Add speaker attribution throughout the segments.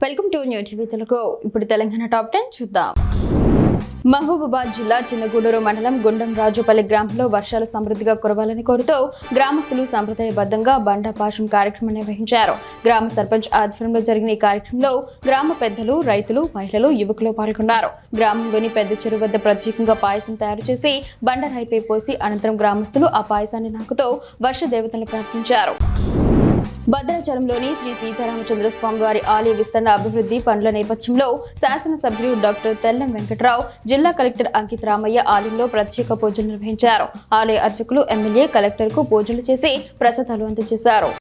Speaker 1: Welcome to new TV Telugu. ఇప్పుడు Telangana top 10 చూద్దాం. మహబూబాబాద్ జిల్లా చిన్నగూడూరు మండలం గుండం రాజుపల్లి గ్రామంలో వర్షాలు సమృద్ధిగా కురవాలని కోరుతూ గ్రామస్తులు సంప్రదాయబద్ధంగా బండాపాశం కార్యక్రమం నిర్వహించారు. గ్రామ సర్పంచ్ ఆధ్వర్యంలో జరిగిన ఈ కార్యక్రమంలో గ్రామ పెద్దలు, రైతులు, మహిళలు, యువకులు పాల్గొన్నారు. గ్రామంలోని పెద్ద చెరువు వద్ద ప్రత్యేకంగా పాయసం తయారు చేసి బండరాయిపై పోసి అనంతరం గ్రామస్తులు ఆ పాయసాన్ని నాకుతూ వర్ష దేవతలను ప్రార్థించారు. భద్రాచలంలోని శ్రీ సీతారామచంద్ర స్వామి వారి ఆలయ విస్తరణ అభివృద్ధి పనుల నేపథ్యంలో శాసనసభ్యులు డాక్టర్ తెల్లం వెంకట్రావు, జిల్లా కలెక్టర్ అంకిత్ రామయ్య ఆలయంలో ప్రత్యేక పూజలు నిర్వహించారు. ఆలయ అర్చకులు, ఎమ్మెల్యే, కలెక్టర్ కు పూజలు చేసి ప్రసాదాలు అందజేశారు.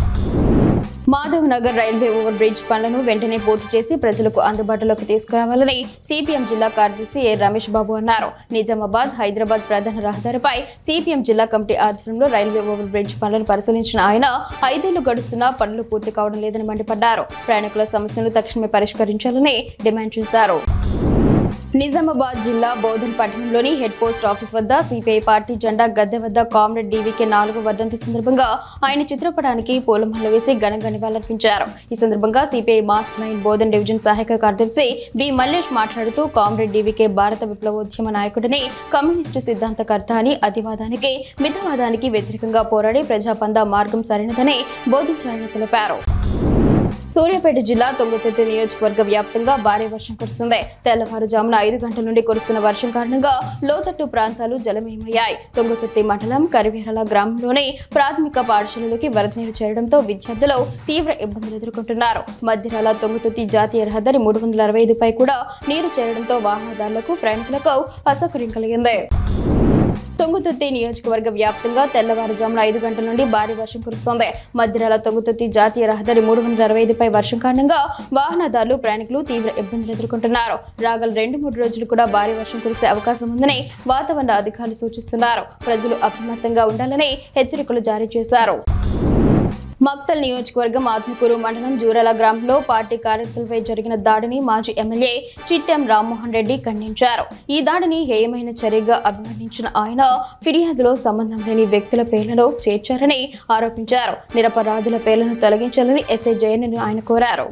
Speaker 1: Madhav Nagar railway over bridge పనులను వెంటనే పూర్తి చేసి ప్రజలకు అందుబాటులోకి తీసుకురావాలని సిపిఎం జిల్లా కార్యదర్శి ఏ రమేష్ బాబు అన్నారు. నిజామాబాద్, హైదరాబాద్ ప్రధాన రహదారిపై సిపిఎం జిల్లా కమిటీ ఆధ్వర్యంలో రైల్వే ఓవర్ బ్రిడ్జ్ పనులను పరిశీలించిన ఆయన 5 ఏళ్లు గడుస్తున్నా పనులు పూర్తి కావడం లేదని మండిపడ్డారు. ప్రయాణికుల సమస్యలను తక్షణమే పరిష్కరించాలని డిమాండ్ చేశారు. నిజామాబాద్ జిల్లా బోధన్ పట్టణంలోని హెడ్ పోస్ట్ ఆఫీస్ వద్ద సిపిఐ పార్టీ జెండా గద్దె వద్ద కామ్రేడ్ డీవీకే 4వ వర్ధంతి సందర్భంగా ఆయన చిత్రపటానికి పూలమాల వేసి ఘనంగా నివాళులర్పించారు. ఈ సందర్భంగా CPI master mind Bodhan division సహాయక కార్యదర్శి బి మల్లేష్ మాట్లాడుతూ కామ్రేడ్ డీవీకే భారత విప్లవోద్యమ నాయకుడిని, కమ్యూనిస్టు సిద్ధాంతకర్త అని, అతివాదానికి, మితవాదానికి వ్యతిరేకంగా పోరాడి ప్రజాపంద మార్గం సరైనదని బోధించారని తెలిపారు. సూర్యాపేట జిల్లా తుంగతుర్తి నియోజకవర్గ వ్యాప్తంగా భారీ వర్షం కురుస్తుంది. తెల్లవారుజామున 5 గంటల నుండి కురుస్తున్న వర్షం కారణంగా లోతట్టు ప్రాంతాలు జలమయమయ్యాయి. తుంగతుర్తి మండలం కరివేరల గ్రామంలోని ప్రాథమిక పాఠశాలలోకి వరద నీరు చేరడంతో విద్యార్థులు తీవ్ర ఇబ్బందులు ఎదుర్కొంటున్నారు. మధ్యరాల తుంగతుర్తి జాతీయ రహదారి 365పై కూడా నీరు చేరడంతో వాహనదారులకు, ప్రయాణికులకు అసౌకర్యం కలిగింది. తుంగతుర్తి నియోజకవర్గ వ్యాప్తంగా తెల్లవారుజామున 5 గంటల నుండి భారీ వర్షం కురుస్తోంది. మధ్యరాల తుంగతుర్తి జాతీయ రహదారి 365పై వర్షం కారణంగా వాహనదారులు, ప్రయాణికులు తీవ్ర ఇబ్బందులు ఎదుర్కొంటున్నారు. రాగల 2-3 రోజులు కూడా భారీ వర్షం కురిసే అవకాశం ఉందని వాతావరణ అధికారులు సూచిస్తున్నారు. ప్రజలు అప్రమత్తంగా ఉండాలని హెచ్చరికలు జారీ చేశారు. మక్తల్ నియోజకవర్గం ఆత్మకూరు మండలం జూరాల గ్రామంలో పార్టీ కార్యకర్తలపై జరిగిన దాడిని మాజీ ఎమ్మెల్యే చిట్టెం రామ్మోహన్ రెడ్డి ఖండించారు. ఈ దాడిని హేయమైన చర్యగా అభివర్ణించిన ఆయన ఫిర్యాదులో సంబంధం లేని వ్యక్తుల పేర్లను చేర్చారని ఆరోపించారు. నిరపరాధుల పేర్లను తొలగించాలని ఎస్ఐ జయన్ను ఆయన కోరారు.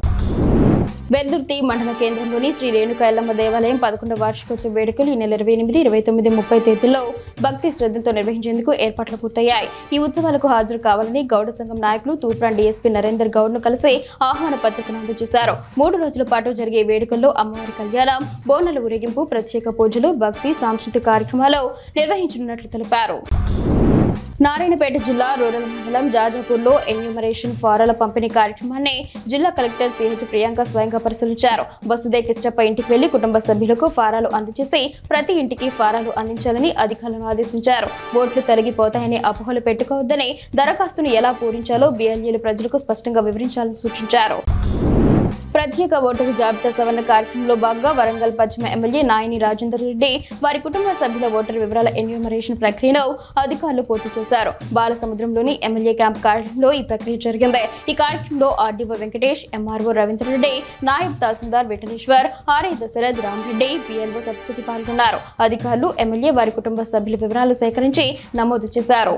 Speaker 1: వెల్దుర్తి మండల కేంద్రంలోని శ్రీ రేణుకా ఎల్లమ్మ దేవాలయం 11వ వార్షికోత్సవ వేడుకలు ఈ నెల 28, 29, 30 తేదీల్లో భక్తి శ్రద్ధలతో నిర్వహించేందుకు ఏర్పాట్లు పూర్తయ్యాయి. ఈ ఉత్సవాలకు హాజరు కావాలని గౌడ సంఘం నాయకులు తూప్రాన్ డీఎస్పీ నరేందర్ గౌడ్ ను కలిసి ఆహ్వాన పత్రికను అందజేశారు. 3 రోజుల పాటు జరిగే వేడుకల్లో అమ్మవారి కళ్యాణం, బోనాల ఊరేగింపు, ప్రత్యేక పూజలు, భక్తి, సాంస్కృతిక కార్యక్రమాలు నిర్వహించనున్నట్లు తెలిపారు. నారాయణపేట జిల్లా రూరల్ మండలం జాజాపూర్లో ఎన్యూమరేషన్ ఫారాల పంపిణీ కార్యక్రమాన్ని జిల్లా కలెక్టర్ సిహెచ్ ప్రియాంక స్వయంగా పరిశీలించారు. వసుదే కిష్టప్ప ఇంటికి వెళ్లి కుటుంబ సభ్యులకు ఫారాలు అందజేసి ప్రతి ఇంటికి ఫారాలు అందించాలని అధికారులను ఆదేశించారు. ఓట్లు తొలగిపోతాయని అపోహలు పెట్టుకోవద్దని, దరఖాస్తును ఎలా పూరించాలో బిఎల్ఏలు ప్రజలకు స్పష్టంగా వివరించాలని సూచించారు. ప్రత్యేక ఓటరు జాబితా సవరణ కార్యక్రమంలో భాగంగా వరంగల్ పశ్చిమ ఎమ్మెల్యే నాయని రాజేందర్ రెడ్డి వారి కుటుంబ సభ్యుల ఓటరు వివరాల ఎన్యూమరేషన్ ప్రక్రియను అధికారులు పూర్తి చేశారు. బాలసముద్రంలోని ఎమ్మెల్యే క్యాంప్ కార్యాలయంలో ఈ ప్రక్రియ జరిగింది. ఈ కార్యక్రమంలో ఆర్డీఓ వెంకటేష్, ఎంఆర్ఓ రవీంద్ర రెడ్డి, నాయబ్ తహసీల్దార్ విఠలేశ్వర్, ఆర్ఐ దశరథ్, రామరెడ్డి, పిఎల్ఓ సరస్వతి పాల్గొన్నారు. అధికారులు ఎమ్మెల్యే వారి కుటుంబ సభ్యుల వివరాలు సేకరించి నమోదు చేశారు.